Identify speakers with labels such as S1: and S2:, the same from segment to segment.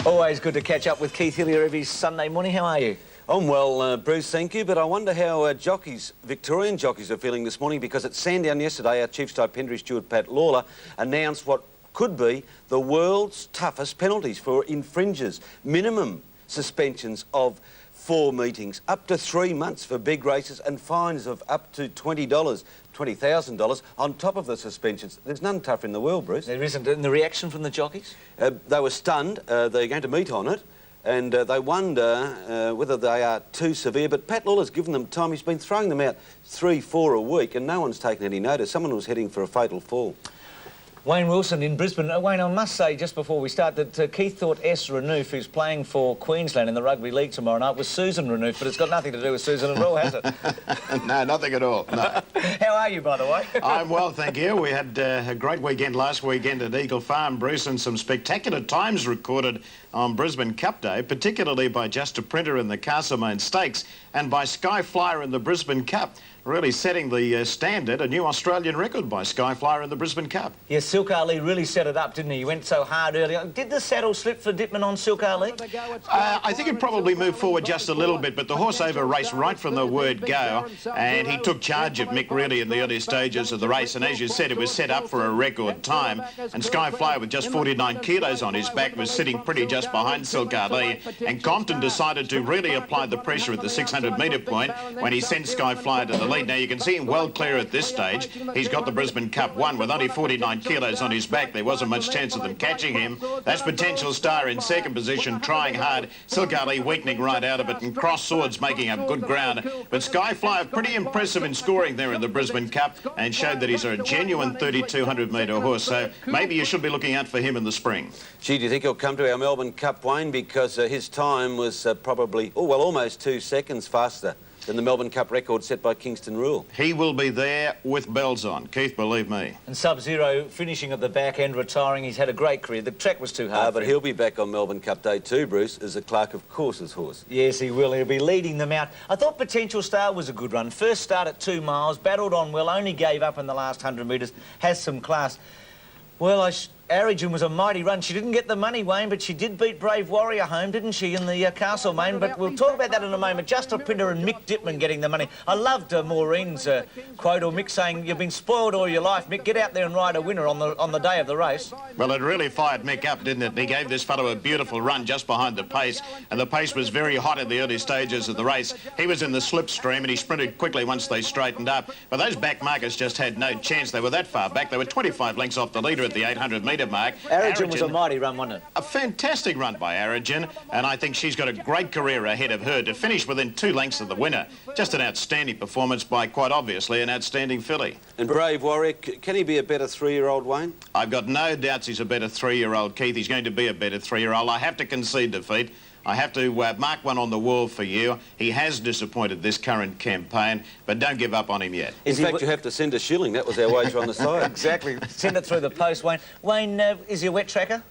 S1: Always good to catch up with Keith Hillier every Sunday morning. How are you?
S2: I'm well, Bruce, thank you, but I wonder how Victorian jockeys are feeling this morning, because at Sandown yesterday, our chief stipendiary steward, Pat Lawler, announced what could be the world's toughest penalties for infringers. Minimum suspensions of 4 meetings, up to 3 months for big races, and fines of up to $20,000 on top of the suspensions. There's none tougher in the world, Bruce.
S1: There isn't. And the reaction from the jockeys?
S2: They were stunned. They're going to meet on it. And they wonder whether they are too severe. But Pat Lawler's given them time. He's been throwing them out 3, 4 a week, and no one's taken any notice. Someone was heading for a fatal fall.
S1: Wayne Wilson in Brisbane. Wayne, I must say, just before we start, that Keith thought S. Renouf, who's playing for Queensland in the Rugby League tomorrow night, was Susan Renouf, but it's got nothing to do with Susan at all, has it?
S3: No, nothing at all, no.
S1: How are you, by the way?
S3: I'm well, thank you. We had a great weekend last weekend at Eagle Farm, Bruce, and some spectacular times recorded on Brisbane Cup Day, particularly by Just a Printer in the Castlemaine Stakes and by Skyflyer in the Brisbane Cup, really setting the standard, a new Australian record by Skyflyer in the Brisbane Cup.
S1: Yes, Silk Ali really set it up, didn't he? He went so hard earlier. Did the saddle slip for Dittman on Silk Ali?
S3: I think it probably moved forward just a little bit, but the horse over-raced right from the word go, and he took charge of Mick really in the early stages of the race, and as you said, it was set up for a record time, and Skyflyer with just 49 kilos on his back was sitting pretty just behind Silk Ali, and Compton decided to really apply the pressure at the 600-metre point when he sent Skyflyer to the lead. Now, you can see him well clear at this stage. He's got the Brisbane Cup won with only 49 kilos on his back. There wasn't much chance of them catching him. That's Potential Star in second position, trying hard. Silk Ali weakening right out of it, and Cross Swords making up good ground. But Skyflyer pretty impressive in scoring there in the Brisbane Cup, and showed that he's a genuine 3,200-metre horse. So maybe you should be looking out for him in the spring.
S2: Gee, do you think he'll come to our Melbourne Cup, Wayne? Because his time was probably, almost 2 seconds faster than the Melbourne Cup record set by Kingston Rule.
S3: He will be there with bells on, Keith, believe me.
S1: And Sub-Zero finishing at the back end, retiring. He's had a great career. The track was too hard.
S2: But he'll be back on Melbourne Cup Day too, Bruce, as a Clerk of Courses horse.
S1: Yes, he will. He'll be leading them out. I thought Potential Star was a good run. First start at 2 miles, battled on well, only gave up in the last 100 metres, has some class. Well, Origin was a mighty run. She didn't get the money, Wayne, but she did beat Brave Warrior home, didn't she, in the Castlemaine? But we'll talk about that in a moment. Just a Printer and Mick Dittman getting the money. I loved Maureen's quote, or Mick saying, "You've been spoiled all your life, Mick. Get out there and ride a winner on the day of the race."
S3: Well, it really fired Mick up, didn't it? He gave this fellow a beautiful run just behind the pace, and the pace was very hot in the early stages of the race. He was in the slipstream, and he sprinted quickly once they straightened up. But those back markers just had no chance. They were that far back. They were 25 lengths off the leader at the 800-metre mark.
S1: Origin was a mighty run, wasn't it?
S3: A fantastic run by Origin, and I think she's got a great career ahead of her to finish within 2 lengths of the winner. Just an outstanding performance by, quite obviously, an outstanding filly.
S2: And Brave Warrior, can he be a better 3-year-old, Wayne?
S3: I've got no doubts he's a better 3-year-old, Keith. He's going to be a better 3-year-old. I have to concede defeat. I have to mark one on the wall for you. He has disappointed this current campaign, but don't give up on him yet.
S2: In fact, you have to send a shilling. That was our wager on the side.
S1: Exactly. Send it through the post, Wayne. Wayne, is he a wet tracker?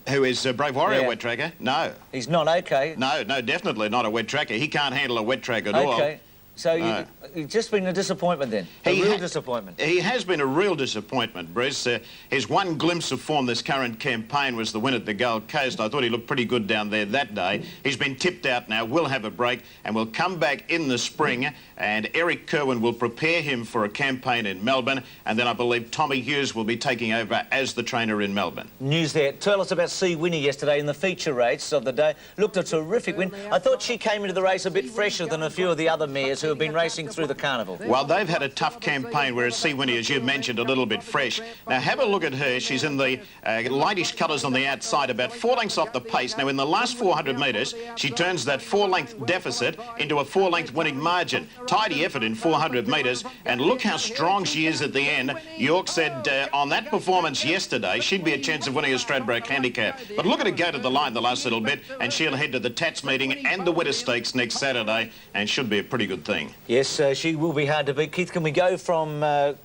S3: Who is Brave Warrior
S1: Yeah.
S3: wet tracker? No.
S1: He's not, okay.
S3: No, definitely not a wet tracker. He can't handle a wet track at all.
S1: Okay. So
S3: No.
S1: you've just been a disappointment then? A real disappointment?
S3: He has been a real disappointment, Bruce. His one glimpse of form this current campaign was the win at the Gold Coast. I thought he looked pretty good down there that day. He's been tipped out now, will have a break, and will come back in the spring, and Eric Kerwin will prepare him for a campaign in Melbourne, and then I believe Tommy Hughes will be taking over as the trainer in Melbourne.
S1: News there. Tell us about C. Winnie yesterday in the feature race of the day. Looked a terrific win. I thought she came into the race a bit fresher than a few of the other mares who have been racing through the carnival.
S3: Well, they've had a tough campaign, whereas C. Winnie, as you mentioned, a little bit fresh. Now, have a look at her. She's in the lightish colours on the outside, about 4 lengths off the pace. Now, in the last 400 metres, she turns that 4-length deficit into a 4-length winning margin. Tidy effort in 400 metres, and look how strong she is at the end. York said on that performance yesterday, she'd be a chance of winning a Stradbroke handicap. But look at her go to the line the last little bit, and she'll head to the Tats meeting and the Winter Stakes next Saturday, and should be a pretty good thing.
S1: Yes, she will be hard to beat. Keith, can we go from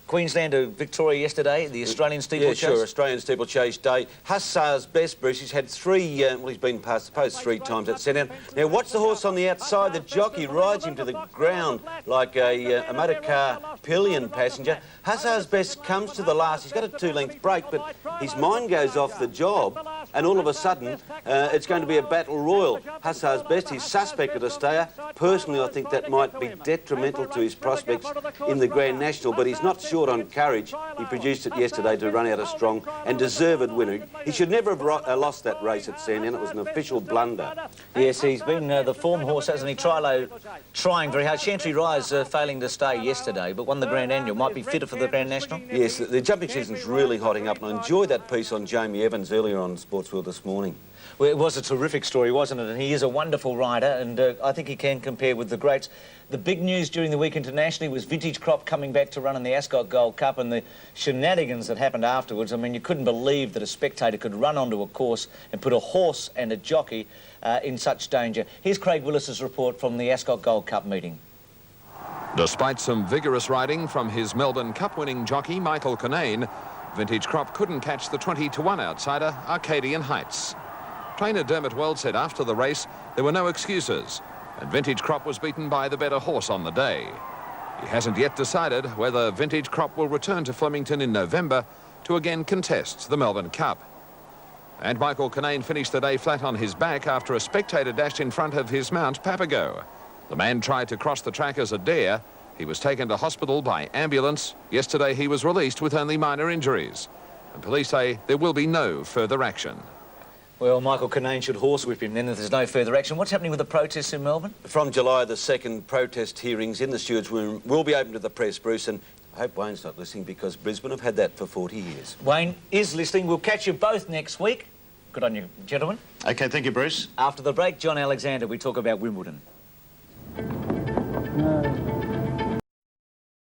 S1: Queensland to Victoria yesterday, the Australian steeplechase?
S2: Yeah, sure, Australian steeplechase day. Hussar's Best, Bruce, he's had 3, well, he's been past the post 3 times at Sandown. Now, watch the horse on the outside. The jockey rides him to the ground like a motor car pillion passenger. Hussar's Best comes to the last. He's got a 2-length break, but his mind goes off the job, and all of a sudden it's going to be a battle royal. Hussar's best, he's suspected a stayer. Personally, I think that might be detrimental to his prospects in the Grand National, but he's not short on courage. He produced it yesterday to run out a strong and deserved winner. He should never have lost that race at Sandown. It was an official blunder.
S1: Yes, he's been the form horse, hasn't he? Trying very hard. Chantry Rise failing to stay yesterday, but won the Grand Annual. Might be fitter for the Grand National.
S2: Yes, the jumping season's really hotting up, and I enjoyed that piece on Jamie Evans earlier on Sportsworld this morning.
S1: Well, it was a terrific story, wasn't it? And he is a wonderful rider, and I think he can compare with the greats. The big news during the week internationally was Vintage Crop coming back to run in the Ascot Gold Cup, and the shenanigans that happened afterwards. I mean, you couldn't believe that a spectator could run onto a course and put a horse and a jockey in such danger. Here's Craig Willis's report from the Ascot Gold Cup meeting.
S4: Despite some vigorous riding from his Melbourne Cup-winning jockey, Michael Kinane, Vintage Crop couldn't catch the 20-to-1 outsider, Arcadian Heights. Trainer Dermot Weld said after the race there were no excuses, and Vintage Crop was beaten by the better horse on the day. He hasn't yet decided whether Vintage Crop will return to Flemington in November to again contest the Melbourne Cup. And Michael Kinane finished the day flat on his back after a spectator dashed in front of his mount, Papago. The man tried to cross the track as a dare. He was taken to hospital by ambulance. Yesterday he was released with only minor injuries. And police say there will be no further action.
S1: Well, Michael Kinane should horsewhip him then if there's no further action. What's happening with the protests in Melbourne?
S2: From July the 2nd, protest hearings in the stewards' room will be open to the press, Bruce, and I hope Wayne's not listening because Brisbane have had that for 40 years.
S1: Wayne is listening. We'll catch you both next week. Good on you, gentlemen.
S3: OK, thank you, Bruce.
S1: After the break, John Alexander, we talk about Wimbledon.